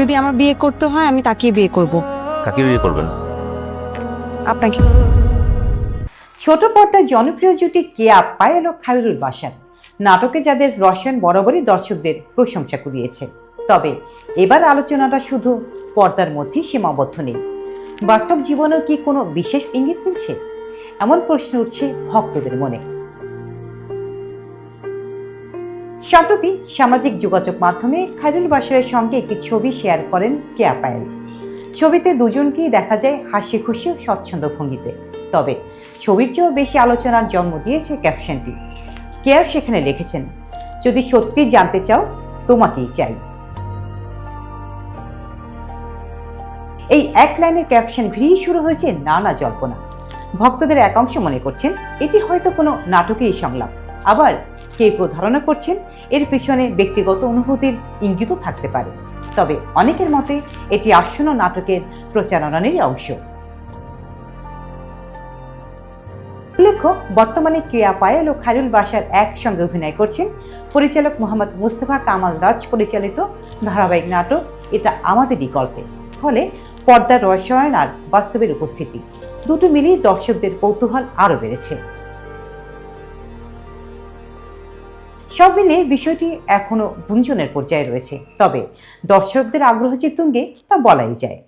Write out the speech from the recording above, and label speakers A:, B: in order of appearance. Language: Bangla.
A: যদি আমার বিয়ে করতে হয় আমি তাকিয়ে বিয়ে করব।
B: কাকে বিয়ে করবেন?
A: আপনাকে।
C: ছোট পর্দার জনপ্রিয় জুটি কেয়া পায়েল ও খায়রুল বাসার নাটকে যাদের রসায়ন বরাবরই দর্শকদের প্রশংসা কুড়িয়েছে। তবে এবার আলোচনাটা শুধু পর্দার মধ্যেই সীমাবদ্ধ নেই। বাস্তব জীবনেও কি কোনো বিশেষ ইঙ্গিত মিলছে, এমন প্রশ্ন উঠছে ভক্তদের মনে। সম্প্রতি সামাজিক যোগাযোগ মাধ্যমে খায়রুল বাশারের সঙ্গে একটি ছবি শেয়ার করেন কেয়া পায়েল। ছবিতে দুজনকেই দেখা যায় হাসি খুশি ও স্বচ্ছন্দ ভঙ্গিতে। তবে ছবির চেয়েও বেশি আলোচনার জন্ম দিয়েছে ক্যাপশনটি। কেয়া সেখানে লিখেছেন, যদি সত্যি জানতে চাও তোমাকেই চাই। এই এক লাইনের ক্যাপশন ঘিরেই শুরু হয়েছে নানা জল্পনা। ভক্তদের একাংশ মনে করছেন এটি হয়তো কোনো নাটকেরই সংলাপ, আবার কেউ কেউ ধারণা করছেন এর পিছনে ব্যক্তিগত অনুভূতির ইঙ্গিতও থাকতে পারে। তবে অনেকের মতে এটি আসন্ন নাটকের প্রচারণারই অংশ। উল্লেখ্য, বর্তমানে কেয়া পায়েল ও খায়রুল বাশার একসঙ্গে অভিনয় করছেন পরিচালক মোহাম্মদ মুস্তাফা কামাল রাজ পরিচালিত ধারাবাহিক নাটক এটা আমাদেরই গল্পে। ফলে পর্দার রসায়ন আর বাস্তবের উপস্থিতি দুটো মিলিয়ে দর্শকদের কৌতূহল আরও বেড়েছে। সব মিলিয়ে বিষয়টি এখনো গুঞ্জনের পর্যায়ে রয়েছে, তবে দর্শকদের আগ্রহ যে তুঙ্গে তা বলাই যায়।